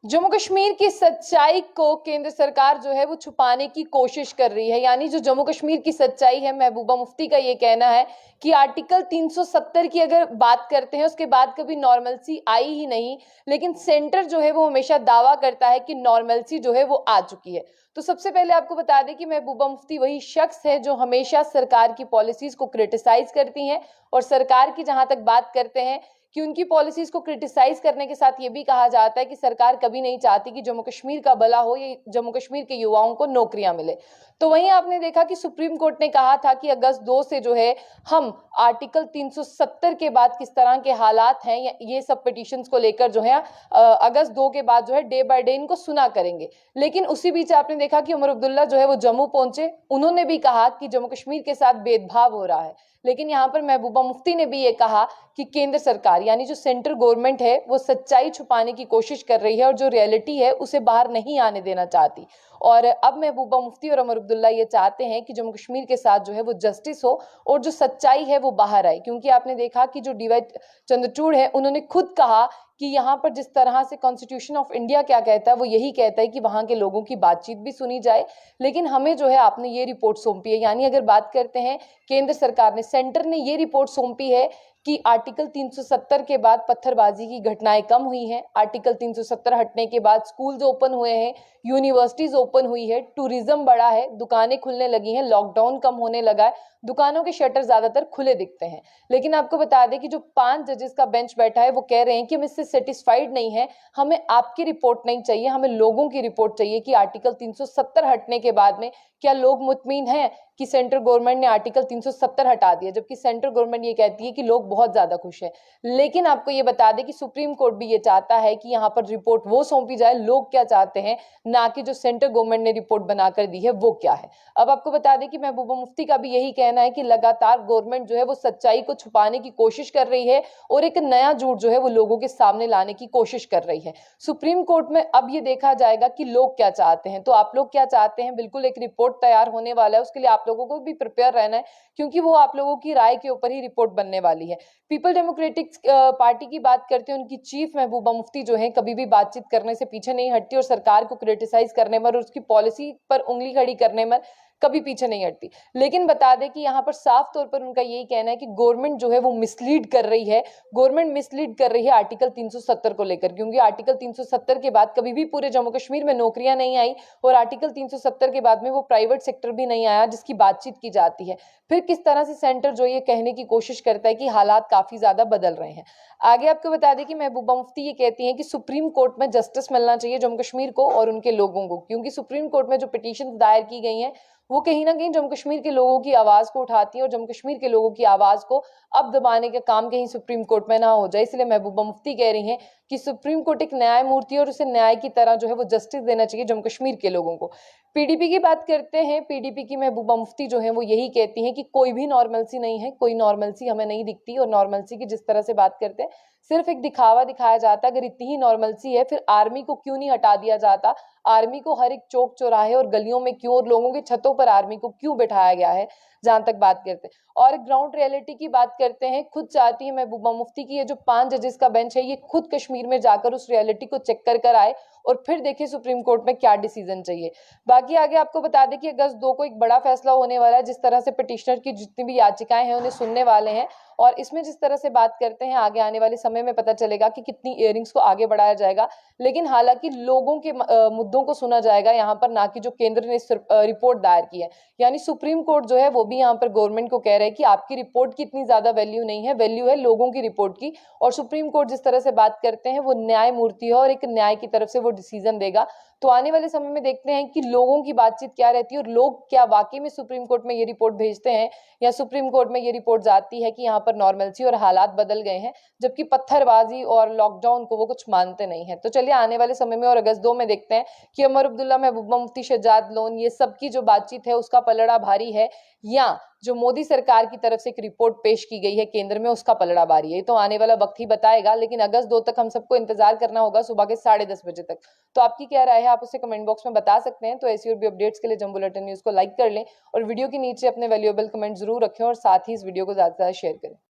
जम्मू कश्मीर की सच्चाई को केंद्र सरकार जो है वो छुपाने की कोशिश कर रही है। यानी जो जम्मू कश्मीर की सच्चाई है, महबूबा मुफ्ती का ये कहना है कि आर्टिकल 370 की अगर बात करते हैं उसके बाद कभी नॉर्मलसी आई ही नहीं, लेकिन सेंटर जो है वो हमेशा दावा करता है कि नॉर्मलसी जो है वो आ चुकी है। तो सबसे पहले आपको बता दें कि महबूबा मुफ्ती वही शख्स है जो हमेशा सरकार की पॉलिसीज को क्रिटिसाइज करती हैं, और सरकार की जहां तक बात करते हैं कि उनकी पॉलिसीज को क्रिटिसाइज करने के साथ ये भी कहा जाता है कि सरकार कभी नहीं चाहती कि जम्मू कश्मीर का भला हो या जम्मू कश्मीर के युवाओं को नौकरियां मिले। तो वहीं आपने देखा कि सुप्रीम कोर्ट ने कहा था कि अगस्त 2 से जो है हम आर्टिकल 370 के बाद किस तरह के हालात हैं ये सब पिटिशंस को लेकर जो है अगस्त 2 के बाद जो है डे बाय डे इनको सुना करेंगे। लेकिन उसी बीच आपने देखा कि उमर अब्दुल्ला जो है वो जम्मू पहुंचे, उन्होंने भी कहा कि जम्मू कश्मीर के साथ भेदभाव हो रहा है। लेकिन यहाँ पर महबूबा मुफ्ती ने भी ये कहा कि केंद्र सरकार यानी जो सेंट्रल गवर्नमेंट है वो सच्चाई छुपाने की कोशिश कर रही है और जो रियलिटी है उसे बाहर नहीं आने देना चाहती। और अब महबूबा मुफ्ती और उमर अब्दुल्ला ये चाहते हैं कि जम्मू कश्मीर के साथ जो है वो जस्टिस हो और जो सच्चाई है वो बाहर आए, क्योंकि आपने देखा कि जो डीवाई चंद्रचूड़ है उन्होंने खुद कहा कि यहाँ पर जिस तरह से कॉन्स्टिट्यूशन ऑफ इंडिया क्या कहता है वो यही कहता है कि वहां के लोगों की बातचीत भी सुनी जाए, लेकिन हमें जो है आपने ये रिपोर्ट सौंपी है। यानी अगर बात करते हैं केंद्र सरकार ने, सेंटर ने ये रिपोर्ट सौंपी है कि आर्टिकल 370 के बाद पत्थरबाजी की घटनाएं कम हुई हैं, आर्टिकल 370 हटने के बाद स्कूल्स ओपन हुए हैं, यूनिवर्सिटीज ओपन हुई है, टूरिज्म बढ़ा है, दुकानें खुलने लगी हैं, लॉकडाउन कम होने लगा है, दुकानों के शटर ज्यादातर खुले दिखते हैं। लेकिन आपको बता दें कि जो 5 जजेस का बेंच बैठा है वो कह रहे हैं कि हम इससे सेटिस्फाइड नहीं है, हमें आपकी रिपोर्ट नहीं चाहिए, हमें लोगों की रिपोर्ट चाहिए कि आर्टिकल 370 हटने के बाद में क्या लोग मुतमिन हैं कि सेंट्रल गवर्नमेंट ने आर्टिकल 370 हटा दिया, जबकि सेंट्रल गवर्नमेंट ये कहती है कि लोग बहुत ज्यादा खुश हैं। लेकिन आपको ये बता दें कि सुप्रीम कोर्ट भी ये चाहता है कि यहाँ पर रिपोर्ट वो सौंपी जाए लोग क्या चाहते हैं, ना कि जो सेंट्रल गवर्नमेंट ने रिपोर्ट बनाकर दी है वो क्या है। अब आपको बता दें कि महबूबा मुफ्ती का भी यही कहना है कि लगातार गवर्नमेंट जो है वो सच्चाई को छुपाने की कोशिश कर रही है और एक नया झूठ जो है वो लोगों के सामने लाने की कोशिश कर रही है। सुप्रीम कोर्ट में अब ये देखा जाएगा कि लोग क्या चाहते हैं। तो आप लोग क्या चाहते हैं, बिल्कुल एक रिपोर्ट तैयार होने वाला है, उसके लिए आप लोगों को भी प्रिपेयर रहना है, क्योंकि वो आप लोगों की राय के ऊपर ही रिपोर्ट बनने वाली है। पीपल डेमोक्रेटिक पार्टी की बात करते हैं, उनकी चीफ महबूबा मुफ्ती जो है कभी भी बातचीत करने से पीछे नहीं हटती और सरकार को क्रिटिसाइज करने में और उसकी पॉलिसी पर उंगली खड़ी करने में कभी पीछे नहीं हटती। लेकिन बता दें कि यहाँ पर साफ तौर पर उनका यही कहना है कि गवर्नमेंट जो है वो मिसलीड कर रही है, गवर्नमेंट मिसलीड कर रही है आर्टिकल 370 को लेकर, क्योंकि आर्टिकल 370 के बाद कभी भी पूरे जम्मू कश्मीर में नौकरियां नहीं आई और आर्टिकल 370 के बाद में वो प्राइवेट सेक्टर भी नहीं आया जिसकी बातचीत की जाती है। फिर किस तरह से सेंटर जो ये कहने की कोशिश करता है कि हालात काफी ज्यादा बदल रहे हैं। आगे आपको बता दें कि महबूबा मुफ्ती ये कहती हैं कि सुप्रीम कोर्ट में जस्टिस मिलना चाहिए जम्मू कश्मीर को और उनके लोगों को, क्योंकि सुप्रीम कोर्ट में जो पिटीशन दायर की गई हैं वो कहीं ना कहीं जम्मू कश्मीर के लोगों की आवाज को उठाती है और जम्मू कश्मीर के लोगों की आवाज को अब दबाने का काम कहीं सुप्रीम कोर्ट में ना हो जाए। इसलिए महबूबा मुफ्ती कह रही हैं कि सुप्रीम कोर्ट एक न्यायमूर्ति है और उसे न्याय की तरह जो है वो जस्टिस देना चाहिए जम्मू कश्मीर के लोगों को। पीडीपी की बात करते हैं, पीडीपी की महबूबा मुफ्ती जो है वो यही कहती हैं कि कोई भी नॉर्मलसी नहीं है, कोई नॉर्मलसी हमें नहीं दिखती, और नॉर्मलसी की जिस तरह से बात करते हैं सिर्फ एक दिखावा दिखाया जाता है। अगर इतनी ही नॉर्मलसी है फिर आर्मी को क्यों नहीं हटा दिया जाता, आर्मी को हर एक चौक चौराहे और गलियों में क्यों और लोगों की छतों पर आर्मी को क्यों बिठाया गया है, जहां तक बात करते हैं। और ग्राउंड रियलिटी की बात करते हैं, खुद चाहती है महबूबा मुफ्ती की ये जो 5 जजेस का बेंच है ये खुद कश्मीर में जाकर उस रियलिटी को चेक कर आए और फिर देखे सुप्रीम कोर्ट में क्या डिसीजन चाहिए। बाकी आगे आपको बता दें कि अगस्त 2 को एक बड़ा फैसला होने वाला है, जिस तरह से पिटिशनर की जितनी भी याचिकाएं हैं उन्हें सुनने वाले हैं, और इसमें जिस तरह से बात करते हैं आगे आने वाले समय में पता चलेगा कि कितनी इयरिंग्स को आगे बढ़ाया जाएगा। लेकिन हालांकि लोगों के मुद्दों को सुना जाएगा यहाँ पर, ना कि जो केंद्र ने रिपोर्ट दायर की है। यानी सुप्रीम कोर्ट जो है वो भी यहाँ पर गवर्नमेंट को कह रहा है कि आपकी रिपोर्ट की इतनी ज्यादा वैल्यू नहीं है, वैल्यू है लोगों की रिपोर्ट की। और सुप्रीम कोर्ट जिस तरह से बात करते हैं वो न्यायमूर्ति है और एक न्याय की तरफ से वो डिसीजन देगा। तो आने वाले समय में देखते हैं कि लोगों की बातचीत क्या रहती है और लोग क्या वाकई में सुप्रीम कोर्ट में ये रिपोर्ट भेजते हैं या सुप्रीम कोर्ट में ये रिपोर्ट जाती है कि यहाँ पर नॉर्मलसी और हालात बदल गए हैं, जबकि पत्थरबाजी और लॉकडाउन को वो कुछ मानते नहीं है। तो चलिए आने वाले समय में और अगस्त 2 में देखते हैं कि उमर अब्दुल्ला, महबूबा मुफ्ती, शहजाद लोन, ये सबकी जो बातचीत है उसका पलड़ा भारी है, या जो मोदी सरकार की तरफ से एक रिपोर्ट पेश की गई है केंद्र में उसका पलड़ा भारी है। तो आने वाला वक्त ही बताएगा, लेकिन अगस्त 2 तक हम सबको इंतजार करना होगा सुबह के 10:30 बजे तक। तो आपकी क्या राय है, आप उसे कमेंट बॉक्स में बता सकते हैं। तो ऐसी और भी अपडेट्स के लिए जंग बुलेटिन न्यूज को लाइक कर लें और वीडियो के नीचे अपने वैल्यूएबल कमेंट जरूर रखें और साथ ही इस वीडियो को ज्यादा से ज्यादा शेयर करें।